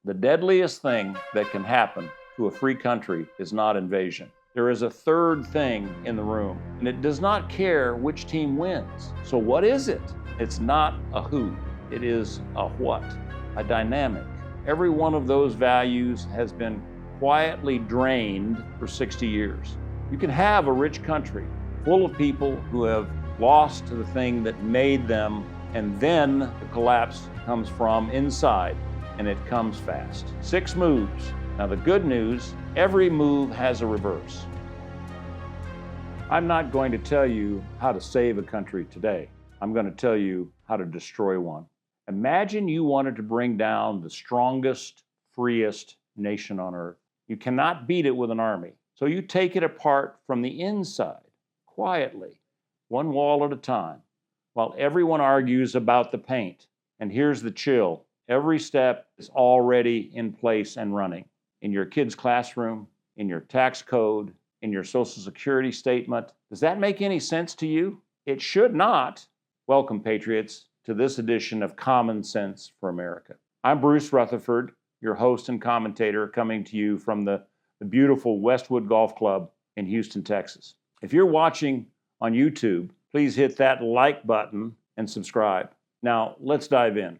The deadliest thing that can happen to a free country is not invasion. There is a third thing in the room, and it does not care which team wins. So what is it? It's not a who, it is a what, a dynamic. Every one of those values has been quietly drained for 60 years. You can have a rich country full of people who have lost the thing that made them, and then the collapse comes from inside, and it comes fast. 6 moves. Now the good news, every move has a reverse. I'm not going to tell you how to save a country today. I'm going to tell you how to destroy one. Imagine you wanted to bring down the strongest, freest nation on earth. You cannot beat it with an army. So you take it apart from the inside, quietly, one wall at a time, while everyone argues about the paint. And here's the chill. Every step is already in place and running. In your kid's classroom, in your tax code, in your Social Security statement. Does that make any sense to you? It should not. Welcome, patriots, to this edition of Common Sense for America. I'm Bruce Rutherford, your host and commentator, coming to you from the beautiful Westwood Golf Club in Houston, Texas. If you're watching on YouTube, please hit that like button and subscribe. Now, let's dive in.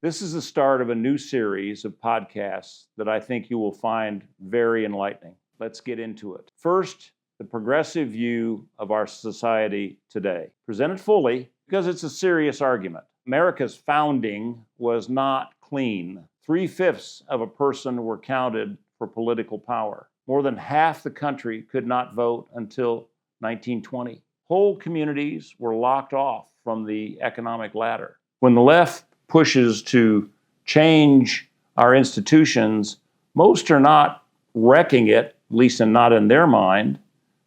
This is the start of a new series of podcasts that I think you will find very enlightening. Let's get into it. First, the progressive view of our society today, presented fully because it's a serious argument. America's founding was not clean. 3/5 of a person were counted for political power. More than half the country could not vote until 1920. Whole communities were locked off from the economic ladder. When the left pushes to change our institutions, most are not wrecking it, at least not in their mind.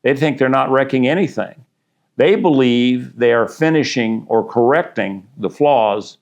They think they're not wrecking anything. They believe they are finishing or correcting the flaws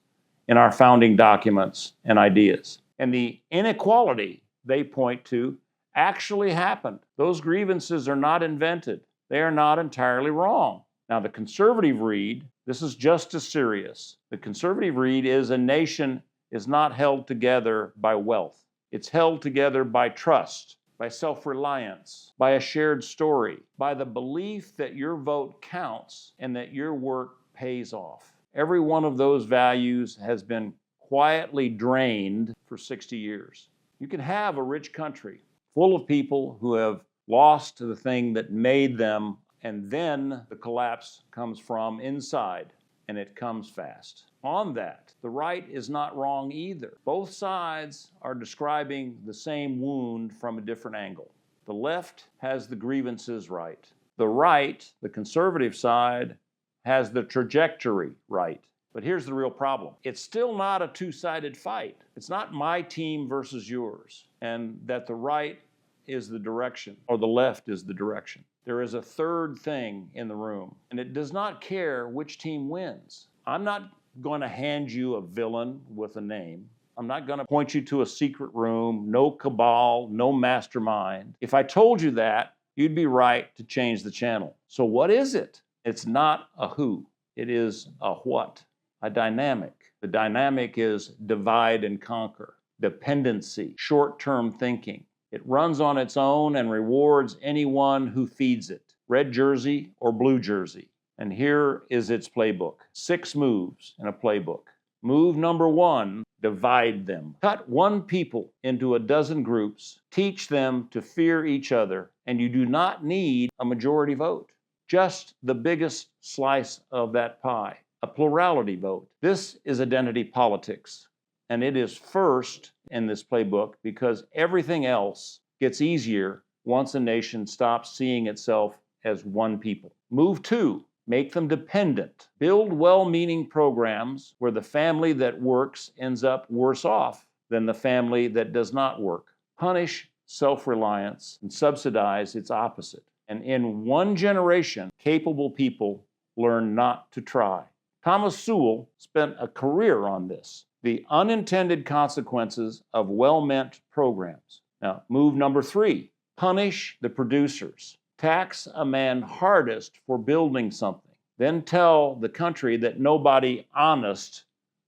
in our founding documents and ideas. And the inequality they point to actually happened. Those grievances are not invented. They are not entirely wrong. Now, the conservative read, this is just as serious. The conservative read is a nation is not held together by wealth. It's held together by trust, by self-reliance, by a shared story, by the belief that your vote counts and that your work pays off. Every one of those values has been quietly drained for 60 years. You can have a rich country full of people who have lost the thing that made them, and then the collapse comes from inside, and it comes fast. On that, the right is not wrong either. Both sides are describing the same wound from a different angle. The left has the grievances right. The right, the conservative side, has the trajectory right. But here's the real problem. It's still not a two-sided fight. It's not my team versus yours, and that the right is the direction, or the left is the direction. There is a third thing in the room, and it does not care which team wins. I'm not going to hand you a villain with a name. I'm not going to point you to a secret room, no cabal, no mastermind. If I told you that, you'd be right to change the channel. So what is it? It's not a who, it is a what, a dynamic. The dynamic is divide and conquer, dependency, short-term thinking. It runs on its own and rewards anyone who feeds it, red jersey or blue jersey. And here is its playbook. 6 moves in a playbook. Move number 1, divide them. Cut one people into a dozen groups, teach them to fear each other, and you do not need a majority vote. Just the biggest slice of that pie, a plurality vote. This is identity politics. And it is first in this playbook because everything else gets easier once a nation stops seeing itself as one people. Move 2, make them dependent. Build well-meaning programs where the family that works ends up worse off than the family that does not work. Punish self-reliance and subsidize its opposite. And in one generation, capable people learn not to try. Thomas Sowell spent a career on this. The unintended consequences of well-meant programs. Now, move number 3, punish the producers. Tax a man hardest for building something. Then tell the country that nobody honest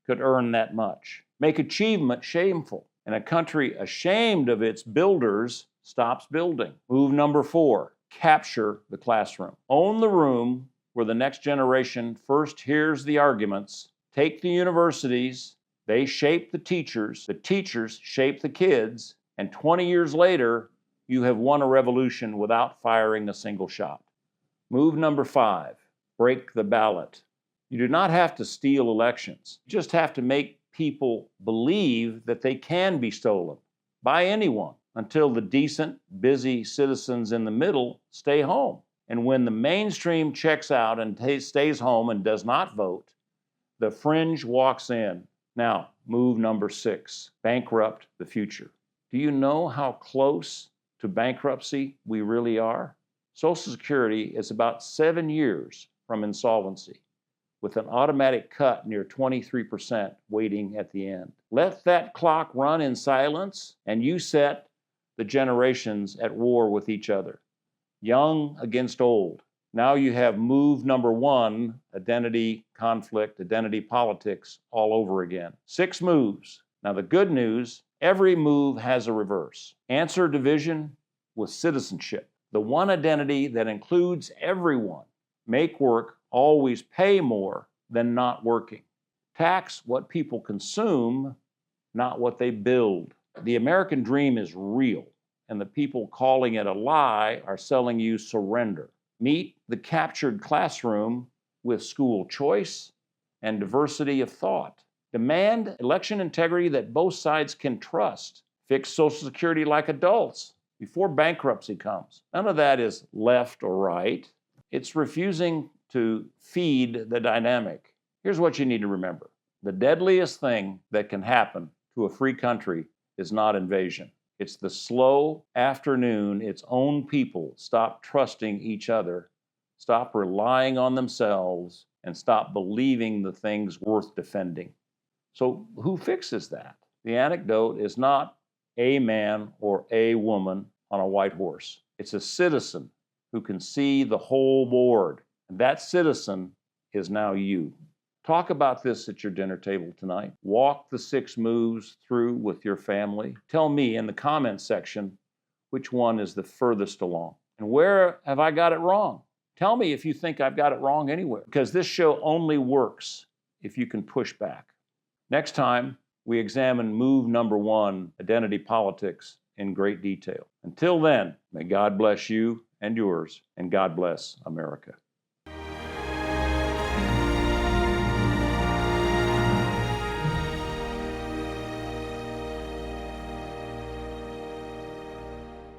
could earn that much. Make achievement shameful. And a country ashamed of its builders stops building. Move number 4, capture the classroom. Own the room where the next generation first hears the arguments. Take the universities, they shape the teachers shape the kids, and 20 years later, you have won a revolution without firing a single shot. Move number 5, break the ballot. You do not have to steal elections. You just have to make people believe that they can be stolen by anyone until the decent, busy citizens in the middle stay home. And when the mainstream checks out and stays home and does not vote, the fringe walks in. Now, move number 6, bankrupt the future. Do you know how close to bankruptcy we really are? Social Security is about 7 years from insolvency, with an automatic cut near 23% waiting at the end. Let that clock run in silence, and you set the generations at war with each other, young against old. Now you have move number 1, identity conflict, identity politics, all over again. 6 moves. Now the good news, every move has a reverse. Answer division with citizenship, the one identity that includes everyone. Make work always pay more than not working. Tax what people consume, not what they build. The American dream is real, and the people calling it a lie are selling you surrender. Meet the captured classroom with school choice and diversity of thought. Demand election integrity that both sides can trust. Fix Social Security like adults before bankruptcy comes. None of that is left or right. It's refusing to feed the dynamic. Here's what you need to remember. The deadliest thing that can happen to a free country is not invasion. It's the slow afternoon its own people stop trusting each other, stop relying on themselves, and stop believing the things worth defending. So who fixes that? The anecdote is not a man or a woman on a white horse. It's a citizen who can see the whole board. And that citizen is now you. Talk about this at your dinner table tonight. Walk the 6 moves through with your family. Tell me in the comments section which one is the furthest along. And where have I got it wrong? Tell me if you think I've got it wrong anywhere, because this show only works if you can push back. Next time, we examine move number 1, identity politics, in great detail. Until then, may God bless you and yours, and God bless America.